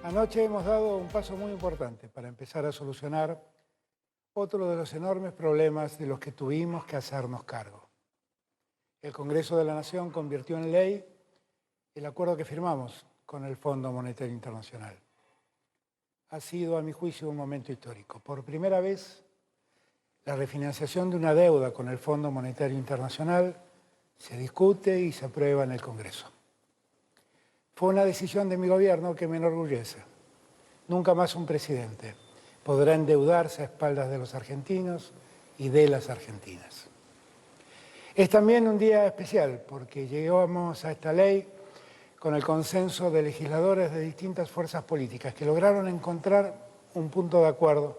Anoche hemos dado un paso muy importante para empezar a solucionar otro de los enormes problemas de los que tuvimos que hacernos cargo. El Congreso de la Nación convirtió en ley el acuerdo que firmamos con el Fondo Monetario Internacional. Ha sido, a mi juicio, un momento histórico. Por primera vez, la refinanciación de una deuda con el Fondo Monetario Internacional se discute y se aprueba en el Congreso. Fue una decisión de mi gobierno que me enorgullece. Nunca más un presidente podrá endeudarse a espaldas de los argentinos y de las argentinas. Es también un día especial porque llegamos a esta ley con el consenso de legisladores de distintas fuerzas políticas que lograron encontrar un punto de acuerdo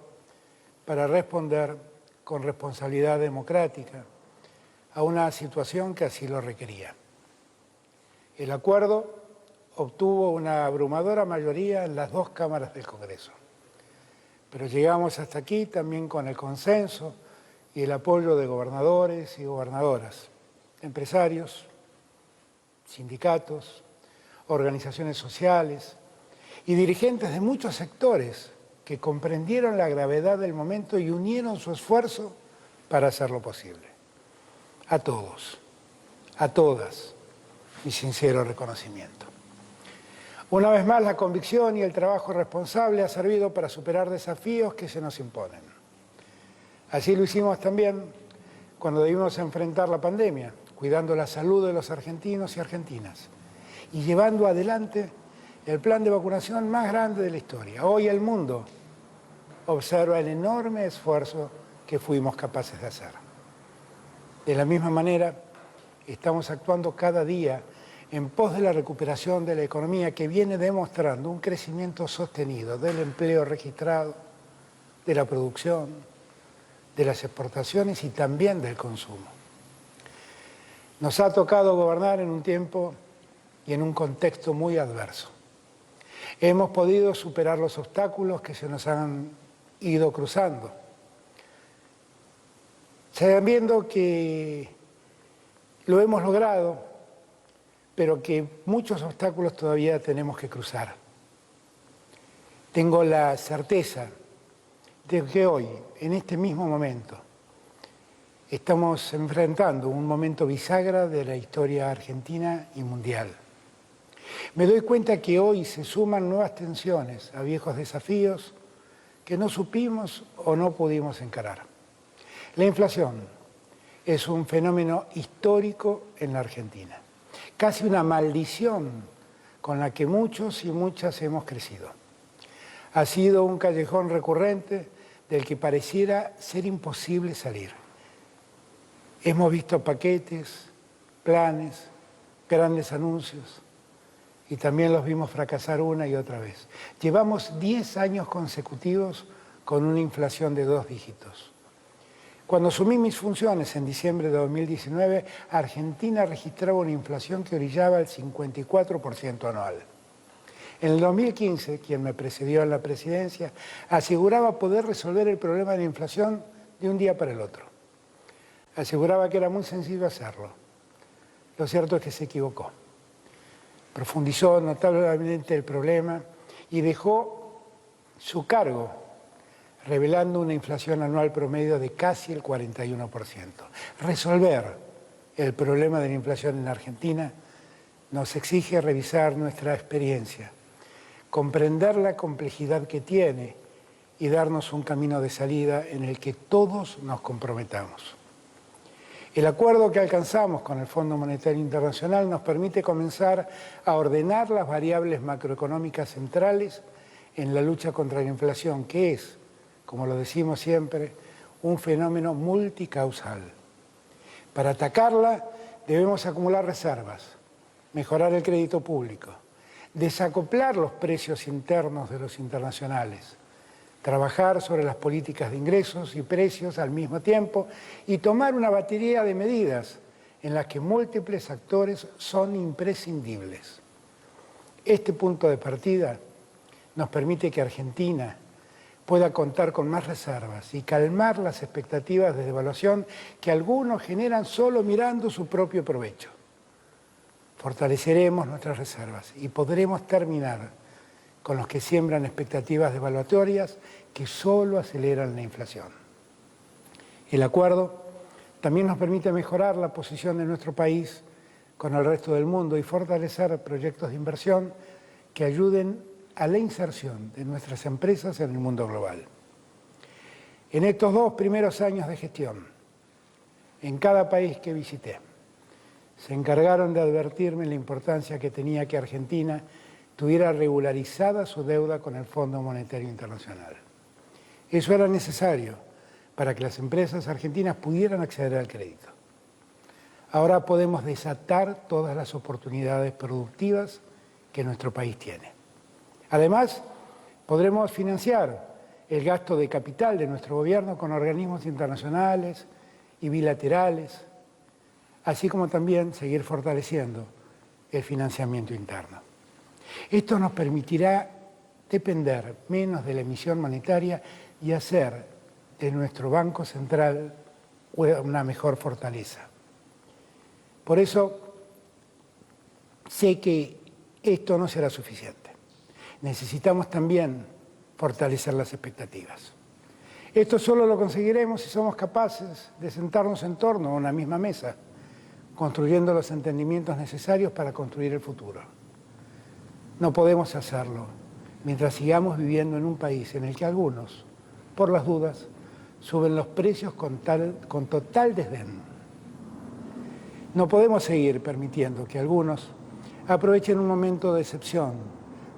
para responder con responsabilidad democrática a una situación que así lo requería. El acuerdo obtuvo una abrumadora mayoría en las dos cámaras del Congreso. Pero llegamos hasta aquí también con el consenso y el apoyo de gobernadores y gobernadoras, empresarios, sindicatos, organizaciones sociales y dirigentes de muchos sectores que comprendieron la gravedad del momento y unieron su esfuerzo para hacerlo posible. A todos, a todas, mi sincero reconocimiento. Una vez más, la convicción y el trabajo responsable ha servido para superar desafíos que se nos imponen. Así lo hicimos también cuando debimos enfrentar la pandemia, cuidando la salud de los argentinos y argentinas y llevando adelante el plan de vacunación más grande de la historia. Hoy el mundo observa el enorme esfuerzo que fuimos capaces de hacer. De la misma manera, estamos actuando cada día en pos de la recuperación de la economía que viene demostrando un crecimiento sostenido del empleo registrado, de la producción, de las exportaciones y también del consumo. Nos ha tocado gobernar en un tiempo y en un contexto muy adverso. Hemos podido superar los obstáculos que se nos han ido cruzando, sabiendo que lo hemos logrado, pero que muchos obstáculos todavía tenemos que cruzar. Tengo la certeza de que hoy, en este mismo momento, estamos enfrentando un momento bisagra de la historia argentina y mundial. Me doy cuenta que hoy se suman nuevas tensiones a viejos desafíos que no supimos o no pudimos encarar. La inflación es un fenómeno histórico en la Argentina. Casi una maldición con la que muchos y muchas hemos crecido. Ha sido un callejón recurrente del que pareciera ser imposible salir. Hemos visto paquetes, planes, grandes anuncios y también los vimos fracasar una y otra vez. Llevamos 10 años consecutivos con una inflación de 2 dígitos. Cuando asumí mis funciones en diciembre de 2019, Argentina registraba una inflación que orillaba el 54% anual. En el 2015, quien me precedió en la presidencia, aseguraba poder resolver el problema de la inflación de un día para el otro. Aseguraba que era muy sencillo hacerlo. Lo cierto es que se equivocó. Profundizó notablemente el problema y dejó su cargo revelando una inflación anual promedio de casi el 41%. Resolver el problema de la inflación en Argentina nos exige revisar nuestra experiencia, comprender la complejidad que tiene y darnos un camino de salida en el que todos nos comprometamos. El acuerdo que alcanzamos con el Fondo Monetario Internacional nos permite comenzar a ordenar las variables macroeconómicas centrales en la lucha contra la inflación, que es, como lo decimos siempre, un fenómeno multicausal. Para atacarla debemos acumular reservas, mejorar el crédito público, desacoplar los precios internos de los internacionales, trabajar sobre las políticas de ingresos y precios al mismo tiempo y tomar una batería de medidas en las que múltiples actores son imprescindibles. Este punto de partida nos permite que Argentina pueda contar con más reservas y calmar las expectativas de devaluación que algunos generan solo mirando su propio provecho. Fortaleceremos nuestras reservas y podremos terminar con los que siembran expectativas devaluatorias que solo aceleran la inflación. El acuerdo también nos permite mejorar la posición de nuestro país con el resto del mundo y fortalecer proyectos de inversión que ayuden a la inserción de nuestras empresas en el mundo global. En estos 2 primeros años de gestión, en cada país que visité, se encargaron de advertirme la importancia que tenía que Argentina tuviera regularizada su deuda con el Fondo Monetario Internacional. Eso era necesario para que las empresas argentinas pudieran acceder al crédito. Ahora podemos desatar todas las oportunidades productivas que nuestro país tiene. Además, podremos financiar el gasto de capital de nuestro gobierno con organismos internacionales y bilaterales, así como también seguir fortaleciendo el financiamiento interno. Esto nos permitirá depender menos de la emisión monetaria y hacer de nuestro Banco Central una mejor fortaleza. Por eso, sé que esto no será suficiente. Necesitamos también fortalecer las expectativas. Esto solo lo conseguiremos si somos capaces de sentarnos en torno a una misma mesa, construyendo los entendimientos necesarios para construir el futuro. No podemos hacerlo mientras sigamos viviendo en un país en el que algunos, por las dudas, suben los precios con total desdén. No podemos seguir permitiendo que algunos aprovechen un momento de excepción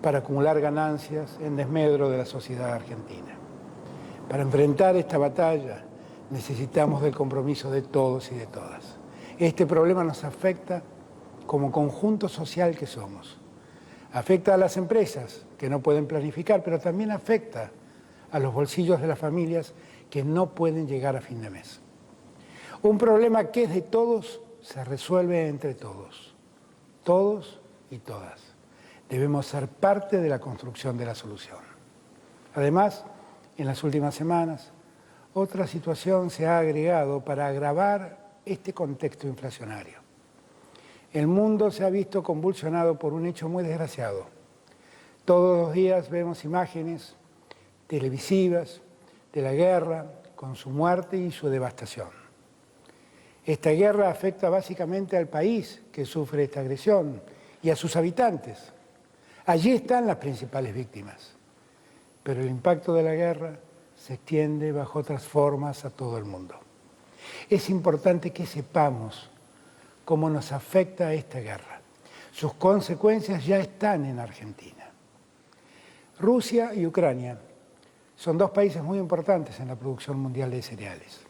para acumular ganancias en desmedro de la sociedad argentina. Para enfrentar esta batalla necesitamos del compromiso de todos y de todas. Este problema nos afecta como conjunto social que somos. Afecta a las empresas que no pueden planificar, pero también afecta a los bolsillos de las familias que no pueden llegar a fin de mes. Un problema que es de todos se resuelve entre todos y todas. Debemos ser parte de la construcción de la solución. Además, en las últimas semanas, otra situación se ha agregado para agravar este contexto inflacionario. El mundo se ha visto convulsionado por un hecho muy desgraciado. Todos los días vemos imágenes televisivas de la guerra con su muerte y su devastación. Esta guerra afecta básicamente al país que sufre esta agresión y a sus habitantes. Allí están las principales víctimas, pero el impacto de la guerra se extiende bajo otras formas a todo el mundo. Es importante que sepamos cómo nos afecta esta guerra. Sus consecuencias ya están en Argentina. Rusia y Ucrania son 2 países muy importantes en la producción mundial de cereales.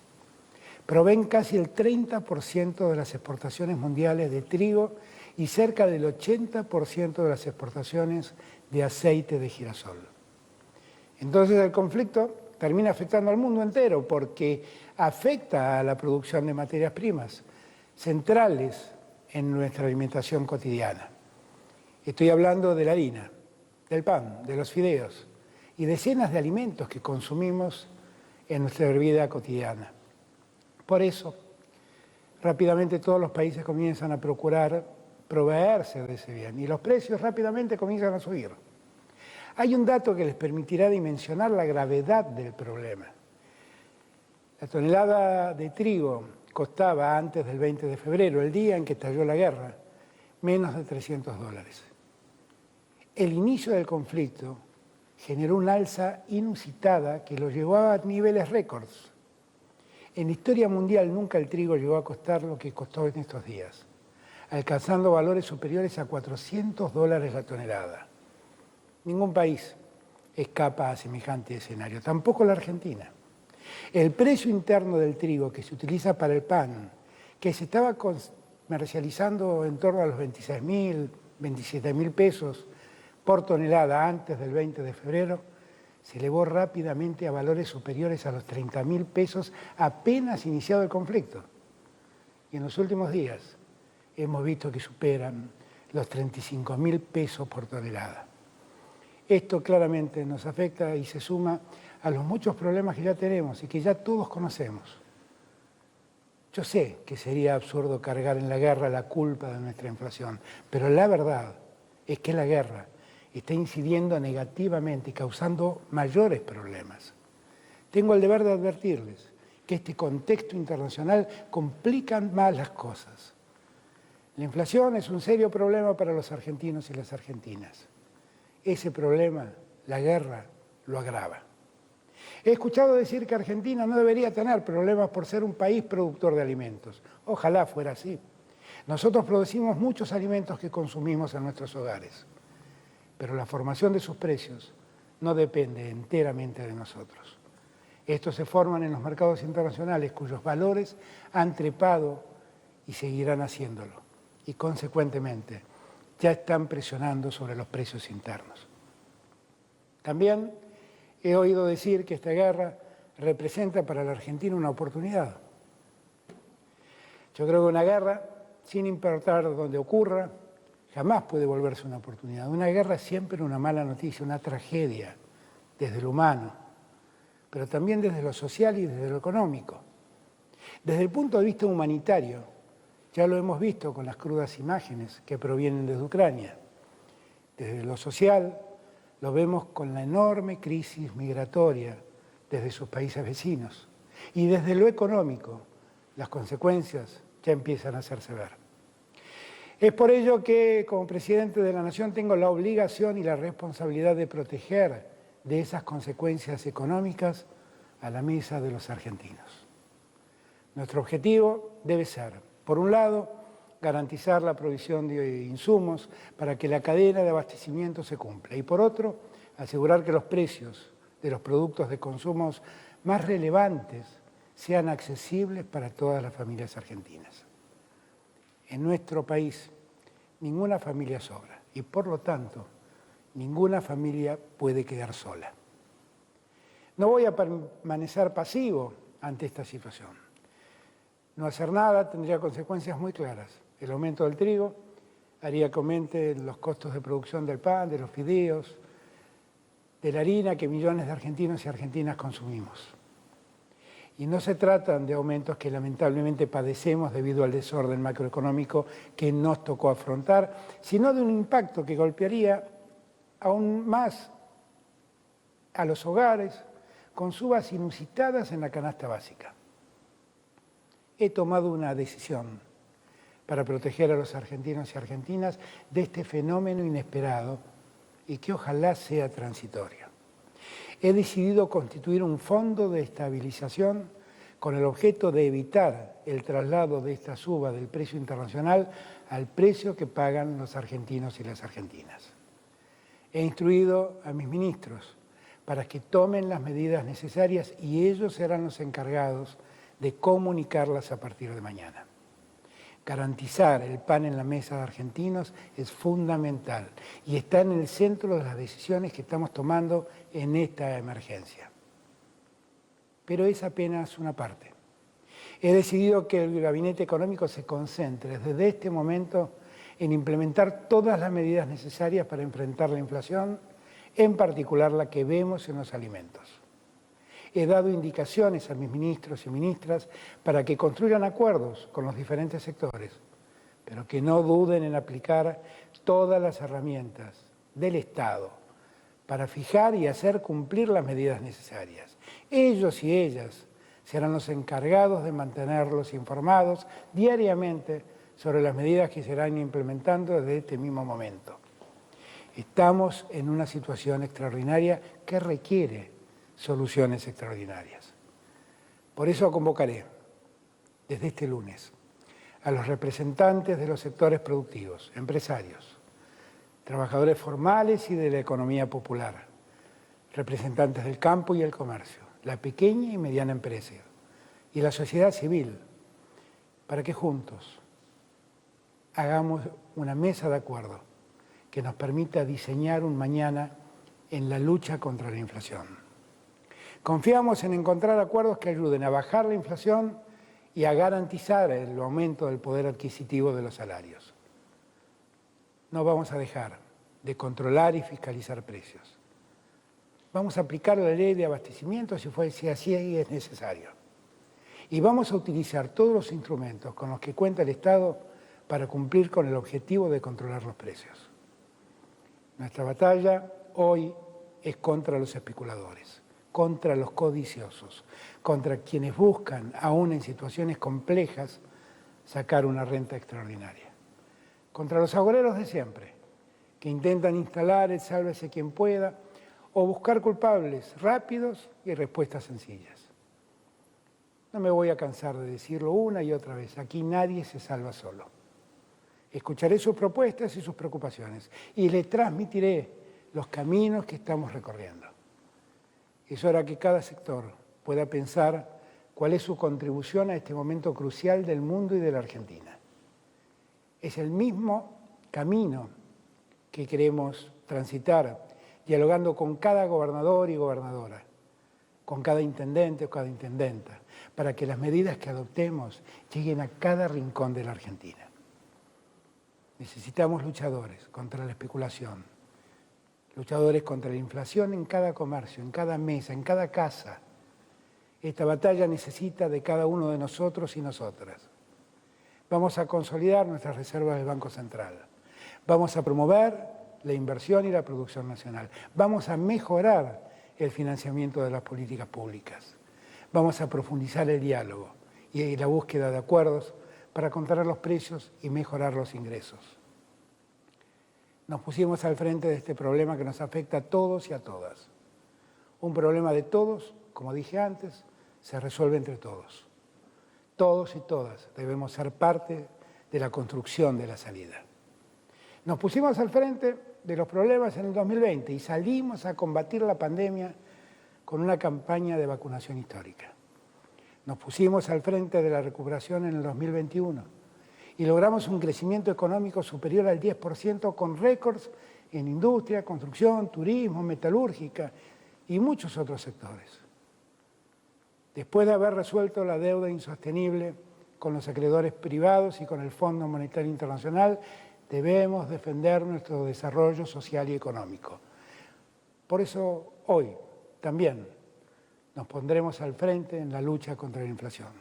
Proveen casi el 30% de las exportaciones mundiales de trigo y cerca del 80% de las exportaciones de aceite de girasol. Entonces el conflicto termina afectando al mundo entero porque afecta a la producción de materias primas centrales en nuestra alimentación cotidiana. Estoy hablando de la harina, del pan, de los fideos y decenas de alimentos que consumimos en nuestra vida cotidiana. Por eso, rápidamente todos los países comienzan a procurar proveerse de ese bien y los precios rápidamente comienzan a subir. Hay un dato que les permitirá dimensionar la gravedad del problema. La tonelada de trigo costaba antes del 20 de febrero, el día en que estalló la guerra, menos de $300. El inicio del conflicto generó una alza inusitada que lo llevó a niveles récords. En la historia mundial nunca el trigo llegó a costar lo que costó en estos días, alcanzando valores superiores a $400 la tonelada. Ningún país escapa a semejante escenario, tampoco la Argentina. El precio interno del trigo que se utiliza para el pan, que se estaba comercializando en torno a los 26.000, 27.000 pesos por tonelada antes del 20 de febrero, se elevó rápidamente a valores superiores a los 30.000 pesos apenas iniciado el conflicto. Y en los últimos días hemos visto que superan los 35.000 pesos por tonelada. Esto claramente nos afecta y se suma a los muchos problemas que ya tenemos y que ya todos conocemos. Yo sé que sería absurdo cargar en la guerra la culpa de nuestra inflación, pero la verdad es que la guerra está incidiendo negativamente y causando mayores problemas. Tengo el deber de advertirles que este contexto internacional complica más las cosas. La inflación es un serio problema para los argentinos y las argentinas. Ese problema, la guerra, lo agrava. He escuchado decir que Argentina no debería tener problemas por ser un país productor de alimentos. Ojalá fuera así. Nosotros producimos muchos alimentos que consumimos en nuestros hogares, pero la formación de sus precios no depende enteramente de nosotros. Estos se forman en los mercados internacionales, cuyos valores han trepado y seguirán haciéndolo, y consecuentemente ya están presionando sobre los precios internos. También he oído decir que esta guerra representa para la Argentina una oportunidad. Yo creo que una guerra, sin importar dónde ocurra, jamás puede volverse una oportunidad. Una guerra es siempre una mala noticia, una tragedia, desde lo humano, pero también desde lo social y desde lo económico. Desde el punto de vista humanitario, ya lo hemos visto con las crudas imágenes que provienen desde Ucrania. Desde lo social, lo vemos con la enorme crisis migratoria desde sus países vecinos. Y desde lo económico, las consecuencias ya empiezan a hacerse ver. Es por ello que, como presidente de la Nación, tengo la obligación y la responsabilidad de proteger de esas consecuencias económicas a la mesa de los argentinos. Nuestro objetivo debe ser, por un lado, garantizar la provisión de insumos para que la cadena de abastecimiento se cumpla y, por otro, asegurar que los precios de los productos de consumo más relevantes sean accesibles para todas las familias argentinas. En nuestro país, ninguna familia sobra y, por lo tanto, ninguna familia puede quedar sola. No voy a permanecer pasivo ante esta situación. No hacer nada tendría consecuencias muy claras. El aumento del trigo haría que aumenten los costos de producción del pan, de los fideos, de la harina que millones de argentinos y argentinas consumimos. Y no se tratan de aumentos que lamentablemente padecemos debido al desorden macroeconómico que nos tocó afrontar, sino de un impacto que golpearía aún más a los hogares con subas inusitadas en la canasta básica. He tomado una decisión para proteger a los argentinos y argentinas de este fenómeno inesperado y que ojalá sea transitorio. He decidido constituir un fondo de estabilización con el objeto de evitar el traslado de esta suba del precio internacional al precio que pagan los argentinos y las argentinas. He instruido a mis ministros para que tomen las medidas necesarias y ellos serán los encargados de comunicarlas a partir de mañana. Garantizar el pan en la mesa de argentinos es fundamental y está en el centro de las decisiones que estamos tomando en esta emergencia. Pero es apenas una parte. He decidido que el Gabinete Económico se concentre desde este momento en implementar todas las medidas necesarias para enfrentar la inflación, en particular la que vemos en los alimentos. He dado indicaciones a mis ministros y ministras para que construyan acuerdos con los diferentes sectores, pero que no duden en aplicar todas las herramientas del Estado para fijar y hacer cumplir las medidas necesarias. Ellos y ellas serán los encargados de mantenerlos informados diariamente sobre las medidas que se irán implementando desde este mismo momento. Estamos en una situación extraordinaria que requiere soluciones extraordinarias. Por eso convocaré desde este lunes a los representantes de los sectores productivos, empresarios, trabajadores formales y de la economía popular, representantes del campo y el comercio, la pequeña y mediana empresa y la sociedad civil, para que juntos hagamos una mesa de acuerdo que nos permita diseñar un mañana en la lucha contra la inflación. Confiamos en encontrar acuerdos que ayuden a bajar la inflación y a garantizar el aumento del poder adquisitivo de los salarios. No vamos a dejar de controlar y fiscalizar precios. Vamos a aplicar la ley de abastecimiento si así es necesario. Y vamos a utilizar todos los instrumentos con los que cuenta el Estado para cumplir con el objetivo de controlar los precios. Nuestra batalla hoy es contra los especuladores, contra los codiciosos, contra quienes buscan, aún en situaciones complejas, sacar una renta extraordinaria. Contra los agoreros de siempre, que intentan instalar el sálvese quien pueda o buscar culpables rápidos y respuestas sencillas. No me voy a cansar de decirlo una y otra vez, aquí nadie se salva solo. Escucharé sus propuestas y sus preocupaciones y le transmitiré los caminos que estamos recorriendo. Es hora que cada sector pueda pensar cuál es su contribución a este momento crucial del mundo y de la Argentina. Es el mismo camino que queremos transitar, dialogando con cada gobernador y gobernadora, con cada intendente o cada intendenta, para que las medidas que adoptemos lleguen a cada rincón de la Argentina. Necesitamos luchadores contra la especulación, luchadores contra la inflación en cada comercio, en cada mesa, en cada casa. Esta batalla necesita de cada uno de nosotros y nosotras. Vamos a consolidar nuestras reservas del Banco Central. Vamos a promover la inversión y la producción nacional. Vamos a mejorar el financiamiento de las políticas públicas. Vamos a profundizar el diálogo y la búsqueda de acuerdos para controlar los precios y mejorar los ingresos. Nos pusimos al frente de este problema que nos afecta a todos y a todas. Un problema de todos, como dije antes, se resuelve entre todos. Todos y todas debemos ser parte de la construcción de la salida. Nos pusimos al frente de los problemas en el 2020 y salimos a combatir la pandemia con una campaña de vacunación histórica. Nos pusimos al frente de la recuperación en el 2021 y logramos un crecimiento económico superior al 10% con récords en industria, construcción, turismo, metalúrgica y muchos otros sectores. Después de haber resuelto la deuda insostenible con los acreedores privados y con el Fondo Monetario Internacional, debemos defender nuestro desarrollo social y económico. Por eso hoy también nos pondremos al frente en la lucha contra la inflación.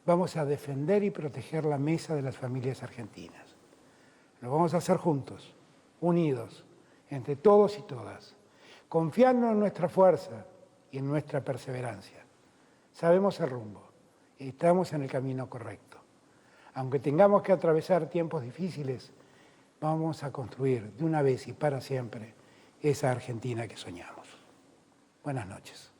Vamos a defender y proteger la mesa de las familias argentinas. Lo vamos a hacer juntos, unidos, entre todos y todas, confiando en nuestra fuerza y en nuestra perseverancia. Sabemos el rumbo y estamos en el camino correcto. Aunque tengamos que atravesar tiempos difíciles, vamos a construir de una vez y para siempre esa Argentina que soñamos. Buenas noches.